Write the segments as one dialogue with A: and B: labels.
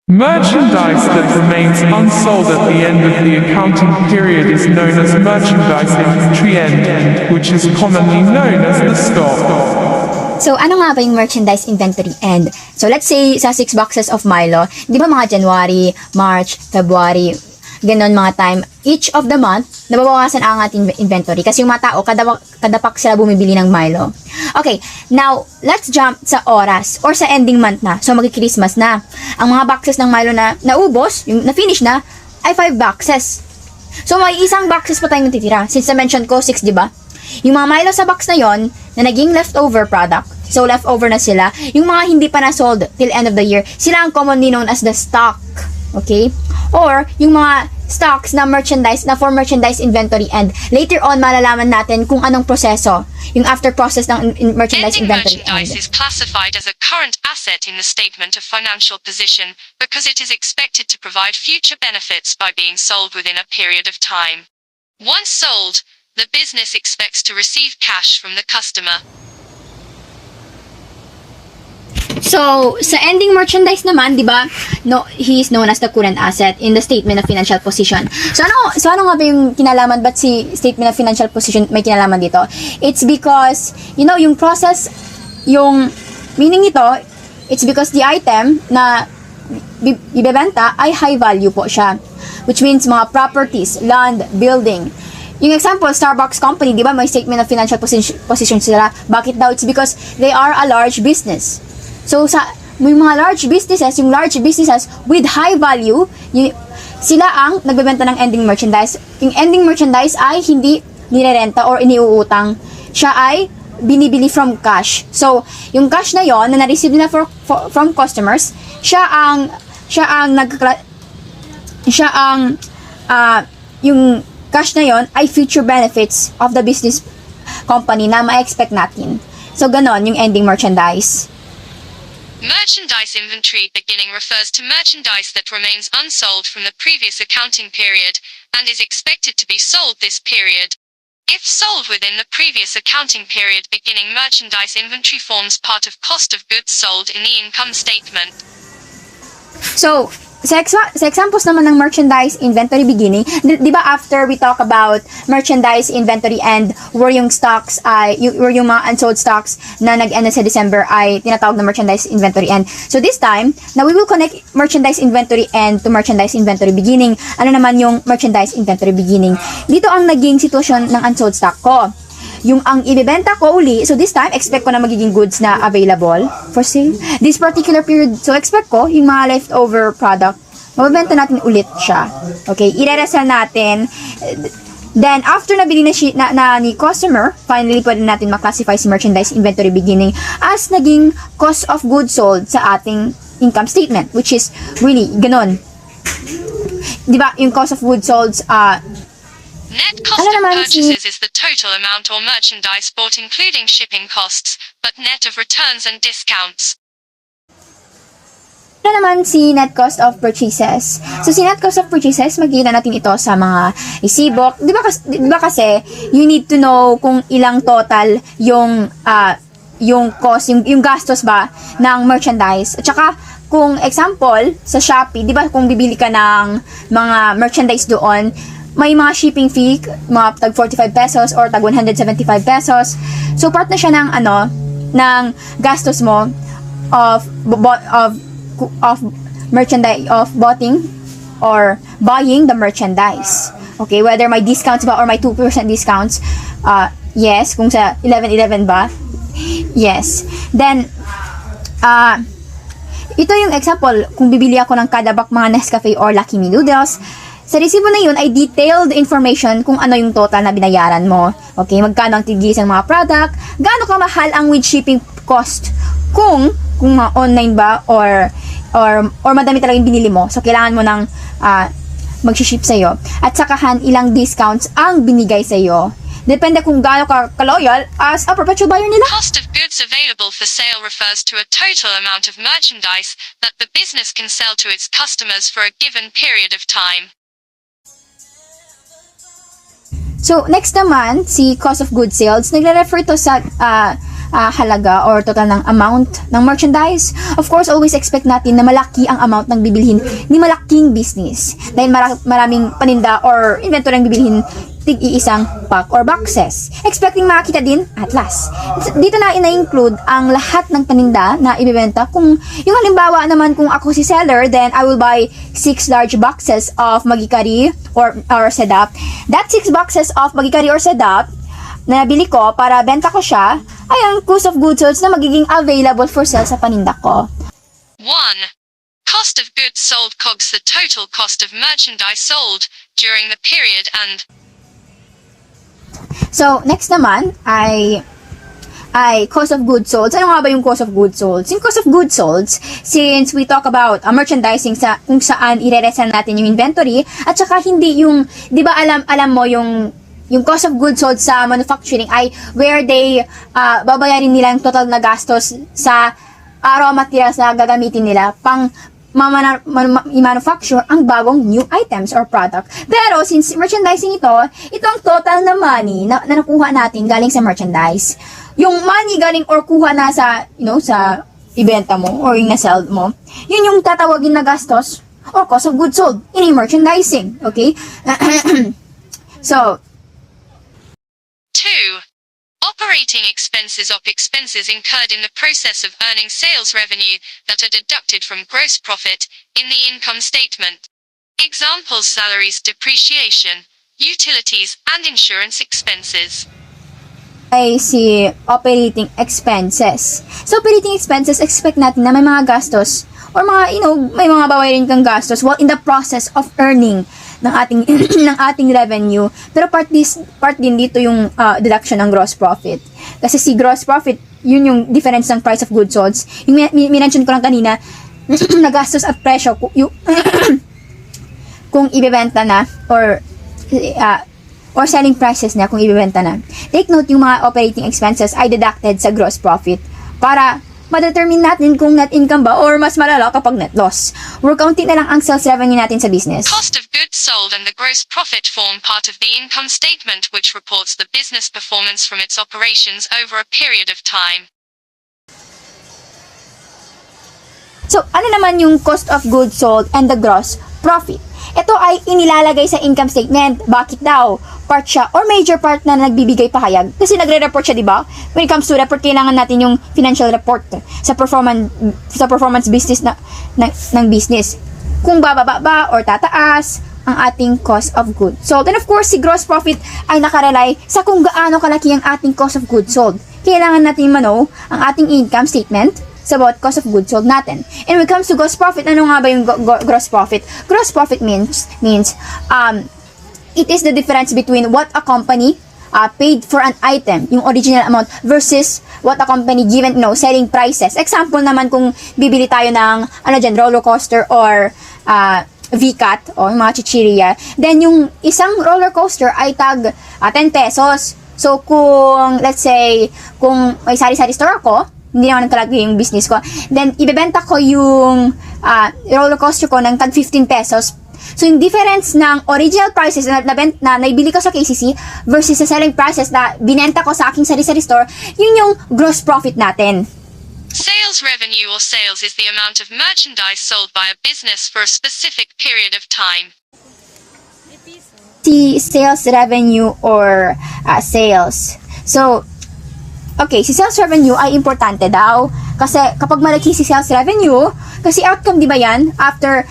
A: Merchandise that remains unsold at the end of the accounting period is known as merchandise inventory end, which is commonly known as the stock.
B: So, ano nga ba yung merchandise inventory end? So, let's say, sa 6 boxes of Milo, di ba mga January, March, February, ganon mga time, each of the month, nababawasan ang ating inventory. Kasi yung mga tao, kada pack sila bumibili ng Milo. Okay, now, let's jump sa oras or sa ending month na. So, mag-Christmas na. Ang mga boxes ng Milo na naubos, yung na-finish na, ay 5 boxes. So, may isang boxes pa tayong natitira. Since na-mention ko, 6, di ba? Yung mga Milo sa box na yon na naging leftover product, so leftover na sila, yung mga hindi pa na-sold till end of the year, sila ang commonly known as the stock. Okay? Or, yung mga stocks na merchandise, na for merchandise inventory end, later on, malalaman natin kung anong proseso, yung after process ng merchandise
C: Ending
B: inventory
C: merchandise
B: end.
C: is classified as a current asset in the statement of financial position because it is expected to provide future benefits by being sold within a period of time. Once sold, the business expects to receive cash from the customer.
B: So, sa ending merchandise naman, di ba, no, he is known as the current asset in the statement of financial position. So, ano nga ba yung kinalaman? Ba't si statement of financial position may kinalaman dito? It's because, yung process, yung meaning nito, it's because the item na ibebenta ay high value po siya. Which means mga properties, land, building. Yung example, Starbucks company, di ba, may statement of financial position sila. Bakit daw? It's because they are a large business. So, may mga large businesses with high value, sila ang nagbebenta ng ending merchandise. Yung ending merchandise ay hindi nirerenta or iniuutang. Siya ay binibili from cash. So, yung cash na yon na na-receive nila from customers, yung cash na yon ay future benefits of the business company na ma-expect natin. So, ganon yung ending merchandise.
C: Merchandise inventory beginning refers to merchandise that remains unsold from the previous accounting period and is expected to be sold this period. If sold within the previous accounting period, beginning merchandise inventory forms part of cost of goods sold in the income statement.
B: So, sa examples naman ng merchandise inventory beginning, di ba after we talk about merchandise inventory end, where yung stocks where yung mga unsold stocks na nag-end sa December ay tinatawag na merchandise inventory end. So this time, now we will connect merchandise inventory end to merchandise inventory beginning. Ano naman yung merchandise inventory beginning? Dito ang naging sitwasyon ng unsold stock ko. Yung ang ibebenta ko uli, so this time, expect ko na magiging goods na available for sale. This particular period, so expect ko, yung mga leftover product, mabibenta natin ulit siya. Okay, ire-resell natin. Then, after nabili na ni customer, finally, pwede natin maklasify si merchandise inventory beginning as naging cost of goods sold sa ating income statement, which is really ganon. Diba, yung cost of goods sold,
C: Net cost of purchases is the total amount or merchandise bought including shipping costs, but net of returns and discounts.
B: Ano naman si net cost of purchases? So, si net cost of purchases, makikita natin ito sa mga resibo. Di ba kasi, you need to know kung ilang total yung cost, yung gastos ba ng merchandise. At saka, kung example, sa Shopee, di ba kung bibili ka ng mga merchandise doon, may mga shipping fee, mga tag 45 pesos or tag 175 pesos. So, part na siya ng gastos mo of merchandise, of buying the merchandise. Okay, whether may discounts ba or may 2% discounts, yes, kung sa 11.11 ba, yes. Then, ito yung example, kung bibili ako ng kada bak mga Nescafe or Lucky Me Noodles, sa resibo na yun ay detailed information kung ano yung total na binayaran mo. Okay, magkano ang tigis ng mga product, gaano kamahal ang with shipping cost, kung online ba or madami talagang binili mo. So, kailangan mo ng mag-ship sa'yo. At sakahan ilang discounts ang binigay sa'yo. Depende kung gaano ka loyal as a perpetual buyer nila.
C: Cost of goods available for sale refers to a total amount of merchandise that the business can sell to its customers for a given period of time.
B: So, next naman, si cost of goods sales, nagre-refer to sa halaga or total ng amount ng merchandise, of course, always expect natin na malaki ang amount ng bibilhin ni malaking business. Dahil maraming paninda or inventory ang bibilhin tig-iisang pack or boxes. Expecting makita din at last. Dito na ina-include ang lahat ng paninda na ibebenta. Kung yung halimbawa naman kung ako si seller, then I will buy 6 large boxes of magikari or sedap. That 6 boxes of magikari or sedap na nabili ko para benta ko siya ay ang cost of goods sold na magiging available for sale sa paninda ko.
C: 1. Cost of goods sold COGS, the total cost of merchandise sold during the period, and
B: So, next naman ay cost of goods sold. Ano nga ba yung cost of goods sold? Yung cost of goods sold, since we talk about merchandising kung saan ire-represent natin yung inventory, at saka hindi yung, di ba alam mo yung cost of goods sold sa manufacturing ay where they babayarin nila yung total na gastos sa raw materials na gagamitin nila pang i-manufacture ang bagong new items or product. Pero since merchandising ito ang total na money na nakuha natin galing sa merchandise. Yung money galing or kuha na sa, sa ibenta mo or yung na-sell mo, yun yung tatawagin na gastos or cost of goods sold in merchandising. Okay? So,
C: 2. Operating expenses of expenses incurred in the process of earning sales revenue that are deducted from gross profit in the income statement. Examples: salaries, depreciation, utilities, and insurance expenses.
B: ay si operating expenses. So, operating expenses, expect natin na may mga gastos or mga, may mga babayarin kang gastos while in the process of earning ng ating ng ating revenue. Pero part din dito yung deduction ng gross profit. Kasi si gross profit, yun yung difference ng price of goods sold. Yung minention ko lang kanina, nagastos at presyo kung ibebenta na or selling prices na kung ibebenta na. Take note, yung mga operating expenses ay deducted sa gross profit para ma-determine natin kung net income ba or mas malala kapag net loss. We're counting na lang ang sales revenue natin sa business.
C: Cost of goods sold and the gross profit form part of the income statement, which reports the business performance from its operations over a period of time.
B: So, ano naman yung cost of goods sold and the gross profit? Ito ay inilalagay sa income statement. Bakit daw? Part siya or major part na nagbibigay pahayag. Kasi nagre-report siya, di ba? When it comes to report, kailangan natin yung financial report sa performance business ng business. Kung bababa ba or tataas ang ating cost of goods sold. And of course, si gross profit ay nakarely sa kung gaano kalaki ang ating cost of goods sold. Kailangan natin ang ating income statement sa about cost of goods sold natin. And when it comes to gross profit, ano nga ba yung gross profit? Gross profit means it is the difference between what a company paid for an item, yung original amount, versus what a company given, selling prices. Example naman kung bibili tayo ng, roller coaster or VCAT o yung mga chichirya, then yung isang roller coaster ay tag 10 pesos. So, kung, let's say, kung may sari-sari store ako, hindi naman talaga yung business ko, then ibebenta ko yung roller coaster ko ng tag 15 pesos. So, yung difference ng original prices na naibili ko sa KCC versus sa selling prices na binenta ko sa aking sari-sari store, yun yung gross profit natin.
C: Sales revenue or sales is the amount of merchandise sold by a business for a specific period of time.
B: Si sales revenue or sales. So, okay, si sales revenue ay importante daw. Kasi kapag malaki si sales revenue, kasi outcome, di ba yan? After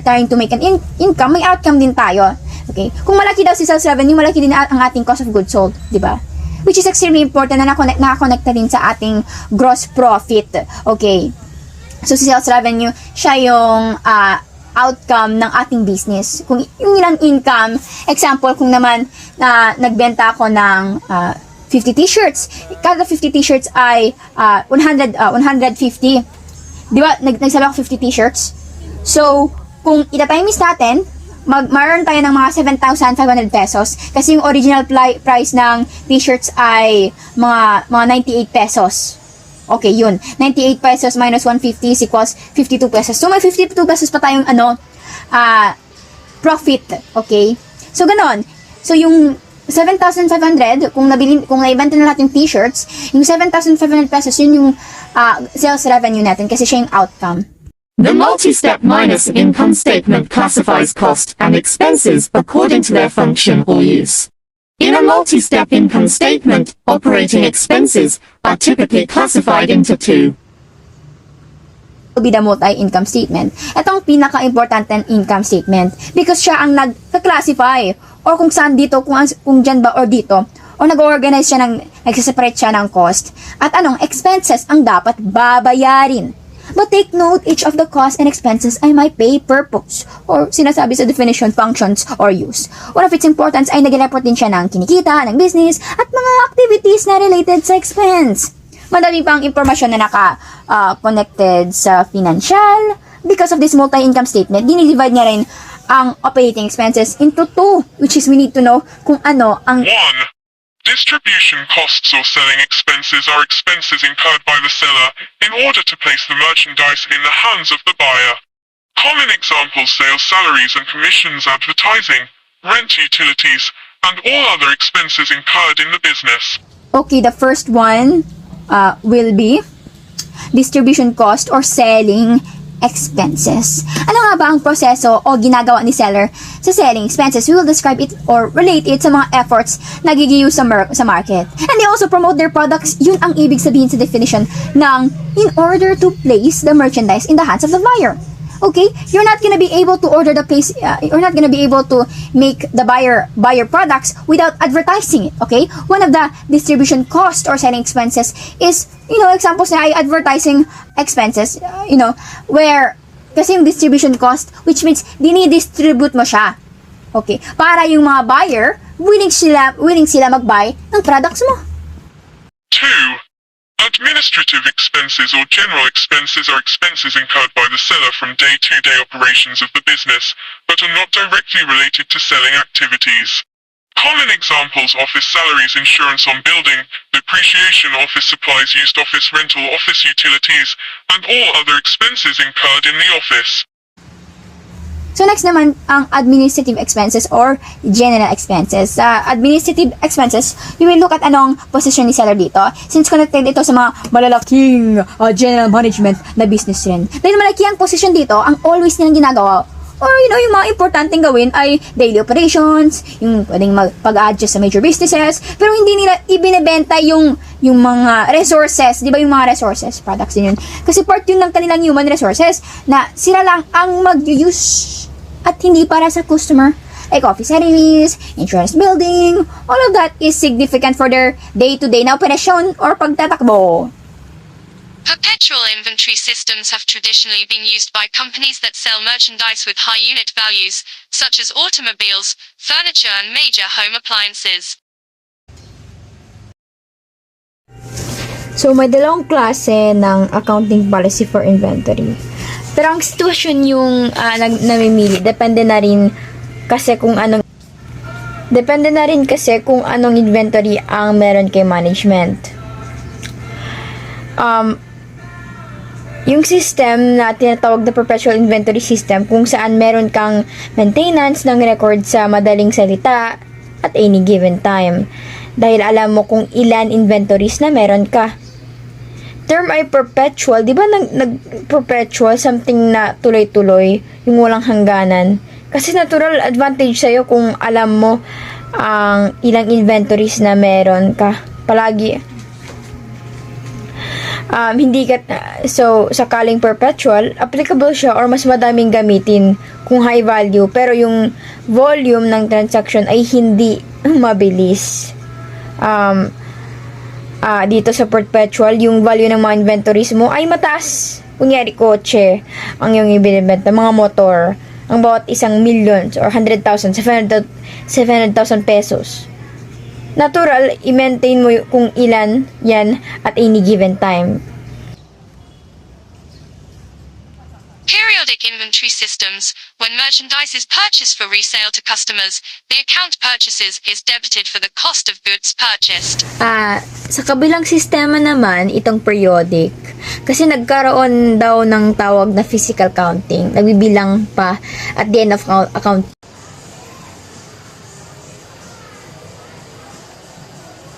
B: trying to make an income, may outcome din tayo. Okay? Kung malaki daw si sales revenue, malaki din ang ating cost of goods sold, di ba? Which is extremely important na nakakonekta din sa ating gross profit. Okay? So, si sales revenue, siya yung outcome ng ating business. Kung yung ilang income, example, kung naman nagbenta ako ng 50 t-shirts. Kada 50 t-shirts ay 150. Di ba? Nagsabi ako 50 t-shirts. So, kung itatimes natin, mayroon tayo ng mga 7,500 pesos. Kasi yung original price ng t-shirts ay mga 98 pesos. Okay, yun. 98 pesos minus 150 is equals 52 pesos. So, may 52 pesos pa tayong profit. Okay? So, ganon. So, yung 7,500, kung naibenta na natin yung t-shirts, yung 7,500 pesos, yun yung sales revenue natin kasi siya yung outcome.
D: The multi-step minus income statement classifies cost and expenses according to their function or use. In a multi-step income statement, operating expenses are typically classified into two.
B: Will be the multi-income statement. Ito ang pinaka-important income statement because siya ang nag-classify or kung saan dito, kung dyan ba or dito, o nag-organize siya nagsiseparate siya ng cost at anong expenses ang dapat babayarin. But take note, each of the costs and expenses ay may pay purpose or sinasabi sa definition, functions, or use. One of its importance ay nag-report din siya ng kinikita, ng business, at mga activities na related sa expense. Madami pang impormasyon na connected sa financial. Because of this multi-income statement, dinidivide niya rin ang operating expenses into two, which is we need to know kung ano ang
A: 1. Distribution costs or selling expenses are expenses incurred by the seller in order to place the merchandise in the hands of the buyer. Common examples: sales salaries and commissions, advertising, rent, utilities, and all other expenses incurred in the business.
B: Okay, the first one will be distribution cost or selling expenses. Ano nga ba ang proseso o ginagawa ni seller sa selling expenses? We will describe it or relate it sa mga efforts na gigiuse sa market. And they also promote their products. Yun ang ibig sabihin sa definition ng in order to place the merchandise in the hands of the buyer. Okay? You're not gonna be able to you're not gonna be able to make the buyer buy your products without advertising it. Okay? One of the distribution cost or selling expenses is, examples na ay advertising expenses, where kasi yung distribution cost, which means dinidistribute mo siya. Okay? Para yung mga buyer, willing sila mag-buy ng products mo.
A: 2. Administrative expenses or general expenses are expenses incurred by the seller from day-to-day operations of the business, but are not directly related to selling activities. Common examples: office salaries, insurance on building, depreciation, office supplies used, office rental, office utilities, and all other expenses incurred in the office.
B: So next naman, ang administrative expenses or general expenses. Sa administrative expenses, you will look at anong position ni seller dito. Since connected ito sa mga malalaking general management na business rin. Dahil malaki ang position dito, ang always nilang ginagawa, or yung mga importanteng gawin ay daily operations, yung pwedeng pag-adjust sa major businesses, pero hindi nila ibinebenta yung mga resources, di ba yung mga resources, products din yun. Kasi part yun ng kanilang human resources na sila lang ang mag-use at hindi para sa customer. Like office salaries, insurance building, all of that is significant for their day-to-day na operasyon or pagtatakbo.
C: Perpetual inventory systems have traditionally been used by companies that sell merchandise with high unit values, such as automobiles, furniture, and major home appliances.
B: So, may dalawang klase ng accounting policy for inventory. Pero ang sitwasyon yung namimili. Depende na rin kasi kung anong inventory ang meron kay management. Yung system na tinatawag na perpetual inventory system, kung saan meron kang maintenance ng record sa madaling salita at any given time. Dahil alam mo kung ilan inventories na meron ka. Term ay perpetual, di ba nag-perpetual, something na tuloy-tuloy, yung walang hangganan. Kasi natural advantage sa'yo kung alam mo ang ilang inventories na meron ka. Palagi. So, sakaling perpetual, applicable siya or mas madaming gamitin kung high value, pero yung volume ng transaction ay hindi mabilis. Dito sa perpetual, yung value ng mga inventories mo ay mataas. Kunyari, kotse, ang yung ibinibenta, mga motor, ang bawat 1,000,000 or 100,000, 700,000 pesos. Natural, i-maintain mo kung ilan yan at any given time.
C: Periodic inventory systems. When merchandise is purchased for resale to customers, the account purchases is debited for the cost of goods purchased.
B: Sa kabilang sistema naman, itong periodic. Kasi nagkaroon daw ng tawag na physical counting. Nagbibilang pa at the end of account.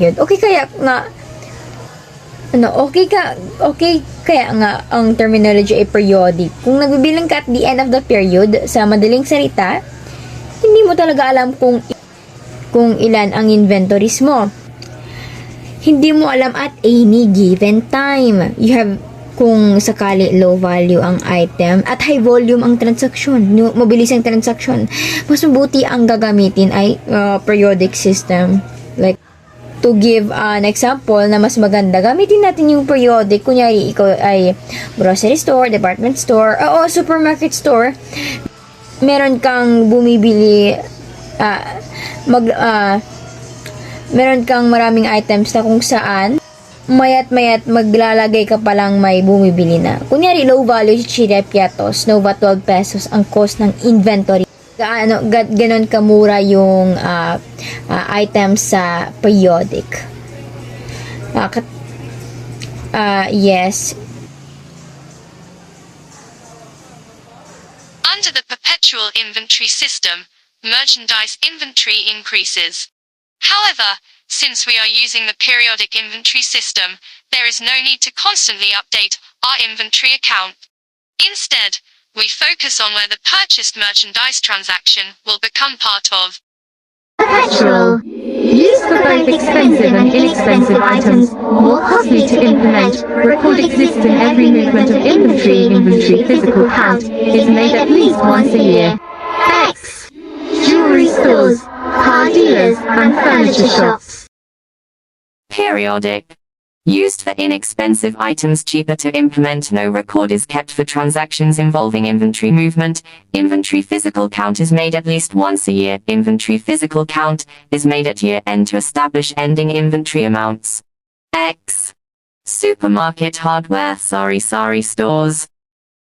B: Yun. Okay kaya nga ang terminology ay periodic. Kung nagbibilang ka at the end of the period, sa madaling salita, hindi mo talaga alam kung ilan ang inventories mo. Hindi mo alam at any given time. You have, kung sakali low value ang item at high volume ang transaction, mabilis ang transaction, mas mabuti ang gagamitin ay periodic system. Like, to give an example na mas maganda, gamitin natin yung periodic. Kunyari, ikaw ay grocery store, department store, o supermarket store. Meron kang bumibili, meron kang maraming items na kung saan mayat maglalagay ka palang may bumibili na. Kunyari, low value chirepiatos, Nova 12 pesos ang cost ng inventory. Ganon kamura yung items sa periodic. Yes.
C: Under the perpetual inventory system, merchandise inventory increases. However, since we are using the periodic inventory system, there is no need to constantly update our inventory account. Instead, we focus on where the purchased merchandise transaction will become part of.
D: Perpetual. Used for both expensive and inexpensive items, more costly to implement, record exists in every movement of inventory. Inventory physical count is made at least once a year. X. Jewelry stores, car dealers, and furniture shops.
C: Periodic. Used for inexpensive items, cheaper to implement. No record is kept for transactions involving inventory movement. Inventory physical count is made at least once a year. Inventory physical count is made at year end to establish ending inventory amounts. X. Supermarket hardware, sorry stores.